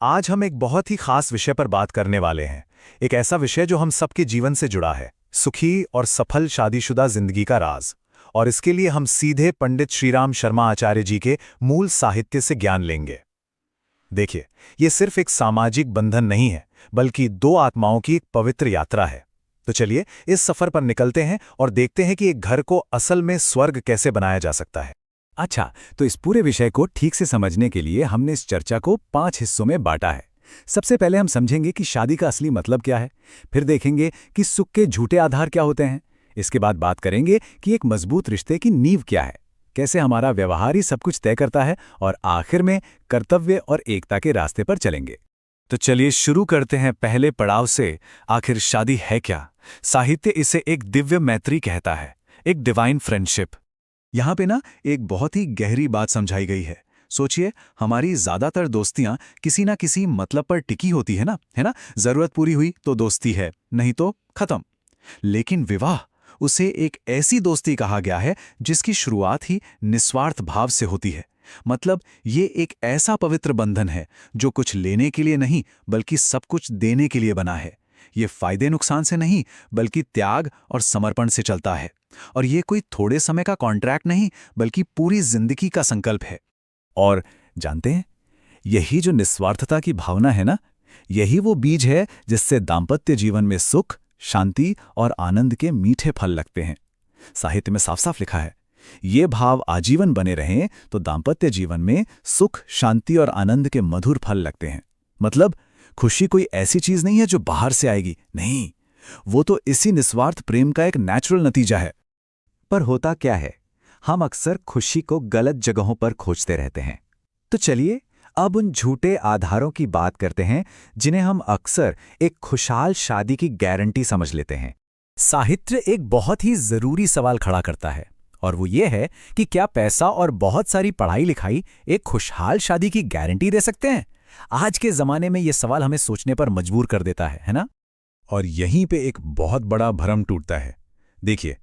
आज हम एक बहुत ही खास विषय पर बात करने वाले हैं। एक ऐसा विषय जो हम सबके जीवन से जुड़ा है, सुखी और सफल शादीशुदा जिंदगी का राज। और इसके लिए हम सीधे पंडित श्रीराम शर्मा आचार्य जी के मूल साहित्य से ज्ञान लेंगे। देखिए, ये सिर्फ एक सामाजिक बंधन नहीं है, बल्कि दो आत्माओं की एक पवित्र यात्रा है। तो चलिए इस सफर पर निकलते हैं और देखते हैं कि एक घर को असल में स्वर्ग कैसे बनाया जा सकता है। अच्छा, तो इस पूरे विषय को ठीक से समझने के लिए हमने इस चर्चा को 5 हिस्सों में बांटा है। सबसे पहले हम समझेंगे कि शादी का असली मतलब क्या है, फिर देखेंगे कि सुख के झूठे आधार क्या होते हैं। इसके बाद बात करेंगे कि एक मजबूत रिश्ते की नींव क्या है, कैसे हमारा व्यवहार ही सब कुछ तय करता है, और आखिर में कर्तव्य और एकता के रास्ते पर चलेंगे। तो चलिए शुरू करते हैं पहले पड़ाव से। आखिर शादी है क्या? साहित्य इसे एक दिव्य मैत्री कहता है, एक डिवाइन फ्रेंडशिप। यहाँ पे ना एक बहुत ही गहरी बात समझाई गई है। सोचिए, हमारी ज्यादातर दोस्तियां किसी ना किसी मतलब पर टिकी होती है ना। जरूरत पूरी हुई तो दोस्ती है, नहीं तो खत्म। लेकिन विवाह, उसे एक ऐसी दोस्ती कहा गया है जिसकी शुरुआत ही निस्वार्थ भाव से होती है। मतलब ये एक ऐसा पवित्र बंधन है जो कुछ लेने के लिए नहीं, बल्कि सब कुछ देने के लिए बना है। ये फायदे नुकसान से नहीं, बल्कि त्याग और समर्पण से चलता है। और ये कोई थोड़े समय का कॉन्ट्रैक्ट नहीं, बल्कि पूरी जिंदगी का संकल्प है। और जानते हैं, यही जो निस्वार्थता की भावना है ना, यही वो बीज है जिससे दाम्पत्य जीवन में सुख, शांति और आनंद के मीठे फल लगते हैं। साहित्य में साफ साफ लिखा है, ये भाव आजीवन बने रहें तो दाम्पत्य जीवन में सुख, शांति और आनंद के मधुर फल लगते हैं। मतलब खुशी कोई ऐसी चीज नहीं है जो बाहर से आएगी, नहीं, वो तो इसी निस्वार्थ प्रेम का एक नेचुरल नतीजा है। पर होता क्या है, हम अक्सर खुशी को गलत जगहों पर खोजते रहते हैं। तो चलिए अब उन झूठे आधारों की बात करते हैं जिन्हें हम अक्सर एक खुशहाल शादी की गारंटी समझ लेते हैं। साहित्य एक बहुत ही जरूरी सवाल खड़ा करता है, और वो ये है कि क्या पैसा और बहुत सारी पढ़ाई लिखाई एक खुशहाल शादी की गारंटी दे सकते हैं? आज के जमाने में ये सवाल हमें सोचने पर मजबूर कर देता है ना? और यहीं पे एक बहुत बड़ा भ्रम टूटता है। देखिए,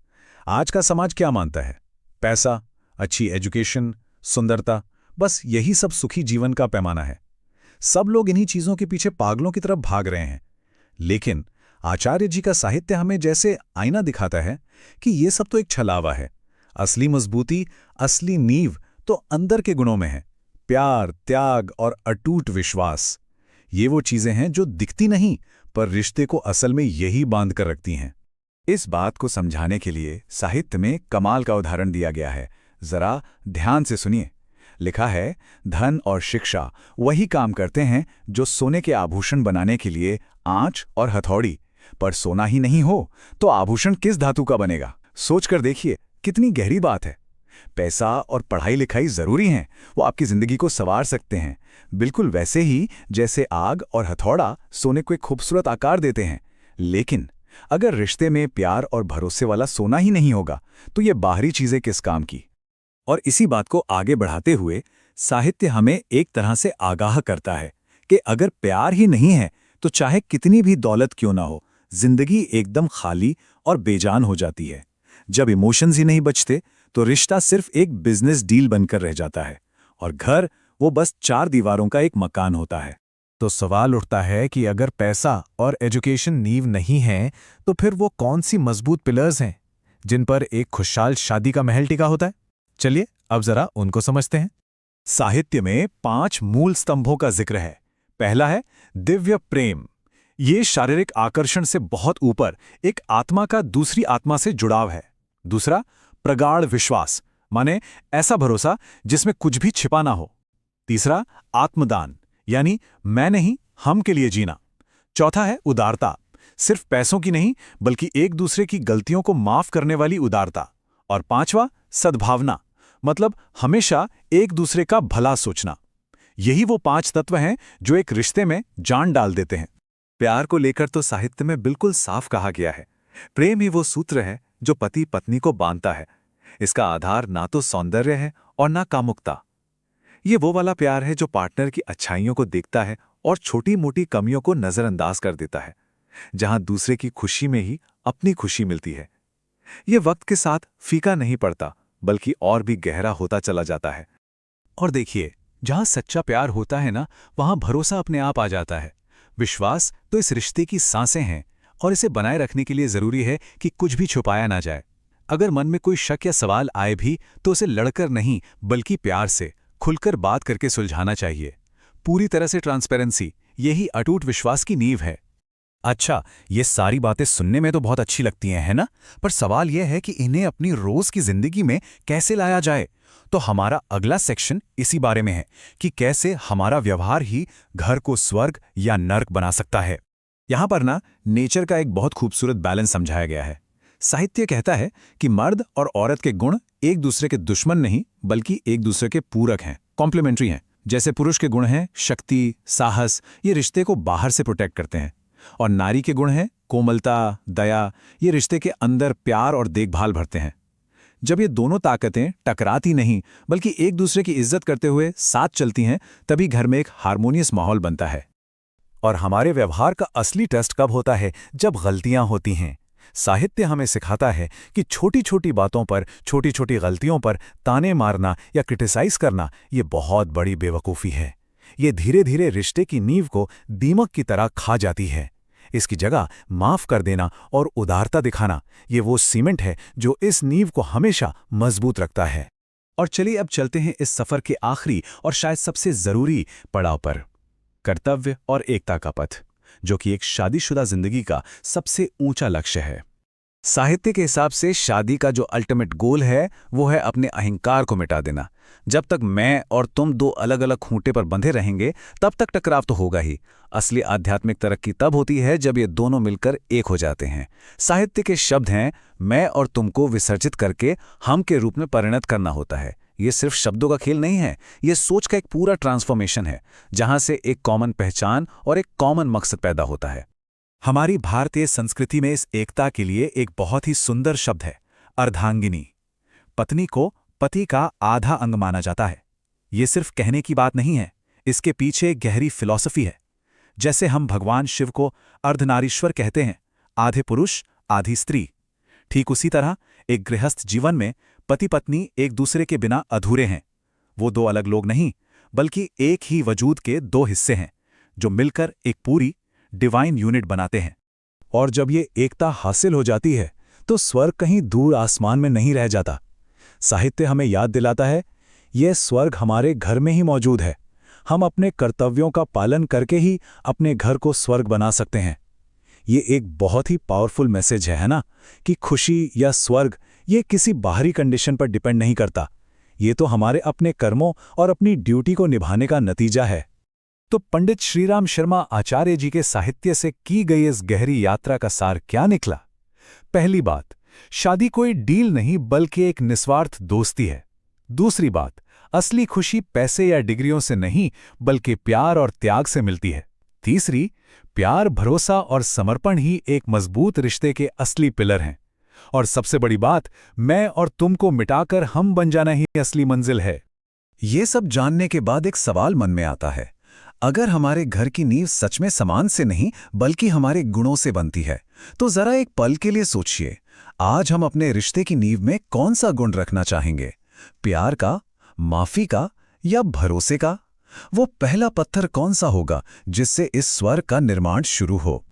आज का समाज क्या मानता है? पैसा, अच्छी एजुकेशन, सुंदरता, बस यही सब सुखी जीवन का पैमाना है। सब लोग इन्हीं चीजों के पीछे पागलों की तरफ भाग रहे हैं। लेकिन आचार्य जी का साहित्य हमें जैसे आईना दिखाता है कि ये सब तो एक छलावा है। असली मजबूती, असली नींव तो अंदर के गुणों में है। प्यार, त्याग और अटूट विश्वास, ये वो चीजें हैं जो दिखती नहीं, पर रिश्ते को असल में यही बांध कर रखती हैं। इस बात को समझाने के लिए साहित्य में कमाल का उदाहरण दिया गया है। जरा ध्यान से सुनिए। लिखा है, धन और शिक्षा वही काम करते हैं जो सोने के आभूषण बनाने के लिए आंच और हथौड़ी, पर सोना ही नहीं हो तो आभूषण किस धातु का बनेगा? सोचकर देखिए, कितनी गहरी बात है। पैसा और पढ़ाई लिखाई जरूरी हैं, वो आपकी जिंदगी को संवार सकते हैं, बिल्कुल वैसे ही जैसे आग और हथौड़ा सोने को एक खूबसूरत आकार देते हैं। लेकिन अगर रिश्ते में प्यार और भरोसे वाला सोना ही नहीं होगा तो ये बाहरी चीजें किस काम की? और इसी बात को आगे बढ़ाते हुए साहित्य हमें एक तरह से आगाह करता है कि अगर प्यार ही नहीं है तो चाहे कितनी भी दौलत क्यों ना हो, जिंदगी एकदम खाली और बेजान हो जाती है। जब इमोशंस ही नहीं बचते तो रिश्ता सिर्फ एक बिजनेस डील बनकर रह जाता है, और घर वो बस 4 दीवारों का एक मकान होता है। तो सवाल उठता है कि अगर पैसा और एजुकेशन नींव नहीं है, तो फिर वो कौन सी मजबूत पिलर्स हैं जिन पर एक खुशहाल शादी का महल टिका होता है? चलिए अब जरा उनको समझते हैं। साहित्य में 5 मूल स्तंभों का जिक्र है। पहला है दिव्य प्रेम। ये शारीरिक आकर्षण से बहुत ऊपर एक आत्मा का दूसरी आत्मा से जुड़ाव है। दूसरा, प्रगाढ़ विश्वास, माने ऐसा भरोसा जिसमें कुछ भी छिपा ना हो। तीसरा, आत्मदान, यानी मैं नहीं, हम के लिए जीना। चौथा है उदारता, सिर्फ पैसों की नहीं, बल्कि एक दूसरे की गलतियों को माफ करने वाली उदारता। और पांचवा, सद्भावना, मतलब हमेशा एक दूसरे का भला सोचना। यही वो 5 तत्व हैं जो एक रिश्ते में जान डाल देते हैं। प्यार को लेकर तो साहित्य में बिल्कुल साफ कहा गया है, प्रेम ही वो सूत्र है जो पति पत्नी को बांधता है। इसका आधार ना तो सौंदर्य है और ना कामुकता। ये वो वाला प्यार है जो पार्टनर की अच्छाइयों को देखता है और छोटी मोटी कमियों को नजरअंदाज कर देता है, जहां दूसरे की खुशी में ही अपनी खुशी मिलती है। ये वक्त के साथ फीका नहीं पड़ता, बल्कि और भी गहरा होता चला जाता है। और देखिए, जहां सच्चा प्यार होता है ना, वहां भरोसा अपने आप आ जाता है। विश्वास तो इस रिश्ते की सांसें हैं, और इसे बनाए रखने के लिए जरूरी है कि कुछ भी छुपाया ना जाए। अगर मन में कोई शक या सवाल आए भी तो उसे लड़कर नहीं, बल्कि प्यार से खुलकर बात करके सुलझाना चाहिए। पूरी तरह से ट्रांसपेरेंसी, यही अटूट विश्वास की नींव है। अच्छा, ये सारी बातें सुनने में तो बहुत अच्छी लगती हैं, है ना? पर सवाल यह है कि इन्हें अपनी रोज की जिंदगी में कैसे लाया जाए। तो हमारा अगला सेक्शन इसी बारे में है कि कैसे हमारा व्यवहार ही घर को स्वर्ग या नर्क बना सकता है। यहां पर ना नेचर का एक बहुत खूबसूरत बैलेंस समझाया गया है। साहित्य कहता है कि मर्द और औरत के गुण एक दूसरे के दुश्मन नहीं, बल्कि एक दूसरे के पूरक हैं, कॉम्प्लीमेंट्री हैं। जैसे पुरुष के गुण हैं शक्ति, साहस, ये रिश्ते को बाहर से प्रोटेक्ट करते हैं, और नारी के गुण हैं कोमलता, दया, ये रिश्ते के अंदर प्यार और देखभाल भरते हैं। जब ये दोनों ताकतें टकराती नहीं, बल्कि एक दूसरे की इज्जत करते हुए साथ चलती हैं, तभी घर में एक हार्मोनियस माहौल बनता है। और हमारे व्यवहार का असली टेस्ट कब होता है? जब गलतियां होती हैं। साहित्य हमें सिखाता है कि छोटी छोटी बातों पर, छोटी छोटी गलतियों पर ताने मारना या क्रिटिसाइज करना, ये बहुत बड़ी बेवकूफ़ी है। ये धीरे धीरे रिश्ते की नींव को दीमक की तरह खा जाती है। इसकी जगह माफ कर देना और उदारता दिखाना, ये वो सीमेंट है जो इस नींव को हमेशा मजबूत रखता है। और चलिए अब चलते हैं इस सफर के आखिरी और शायद सबसे जरूरी पड़ाव पर, कर्तव्य और एकता का पथ, जो कि एक शादीशुदा जिंदगी का सबसे ऊंचा लक्ष्य है। साहित्य के हिसाब से शादी का जो अल्टीमेट गोल है वो है अपने अहंकार को मिटा देना। जब तक मैं और तुम दो अलग अलग खूंटे पर बंधे रहेंगे, तब तक टकराव तो होगा ही। असली आध्यात्मिक तरक्की तब होती है जब ये दोनों मिलकर एक हो जाते हैं। साहित्य के शब्द हैं, मैं और तुमको विसर्जित करके हम के रूप में परिणत करना होता है। ये सिर्फ शब्दों का खेल नहीं है, ये सोच का एक पूरा ट्रांसफॉर्मेशन है, जहां से एक कॉमन पहचान और एक कॉमन मकसद पैदा होता है। हमारी भारतीय संस्कृति में इस एकता के लिए एक बहुत ही सुंदर शब्द है, अर्धांगिनी। पत्नी को पति का आधा अंग माना जाता है। ये सिर्फ कहने की बात नहीं है, इसके पीछे एक गहरी फिलॉसफी है। जैसे हम भगवान शिव को अर्धनारीश्वर कहते हैं, आधे पुरुष आधी स्त्री, ठीक उसी तरह एक गृहस्थ जीवन में पति पत्नी एक दूसरे के बिना अधूरे हैं। वो दो अलग लोग नहीं, बल्कि एक ही वजूद के दो हिस्से हैं, जो मिलकर एक पूरी डिवाइन यूनिट बनाते हैं। और जब ये एकता हासिल हो जाती है, तो स्वर्ग कहीं दूर आसमान में नहीं रह जाता। साहित्य हमें याद दिलाता है, यह स्वर्ग हमारे घर में ही मौजूद है। हम अपने कर्तव्यों का पालन करके ही अपने घर को स्वर्ग बना सकते हैं। ये एक बहुत ही पावरफुल मैसेज है ना, कि खुशी या स्वर्ग ये किसी बाहरी कंडीशन पर डिपेंड नहीं करता। ये तो हमारे अपने कर्मों और अपनी ड्यूटी को निभाने का नतीजा है। तो पंडित श्रीराम शर्मा आचार्य जी के साहित्य से की गई इस गहरी यात्रा का सार क्या निकला? पहली बात, शादी कोई डील नहीं, बल्कि एक निस्वार्थ दोस्ती है। दूसरी बात, असली खुशी पैसे या डिग्रियों से नहीं, बल्कि प्यार और त्याग से मिलती है। तीसरी, प्यार, भरोसा और समर्पण ही एक मजबूत रिश्ते के असली पिलर हैं। और सबसे बड़ी बात, मैं और तुमको मिटाकर हम बन जाना ही असली मंजिल है। ये सब जानने के बाद एक सवाल मन में आता है, अगर हमारे घर की नींव सच में सामान से नहीं बल्कि हमारे गुणों से बनती है, तो जरा एक पल के लिए सोचिए, आज हम अपने रिश्ते की नींव में कौन सा गुण रखना चाहेंगे? प्यार का, माफी का या भरोसे का? वो पहला पत्थर कौन सा होगा जिससे इस स्वर्ग का निर्माण शुरू हो?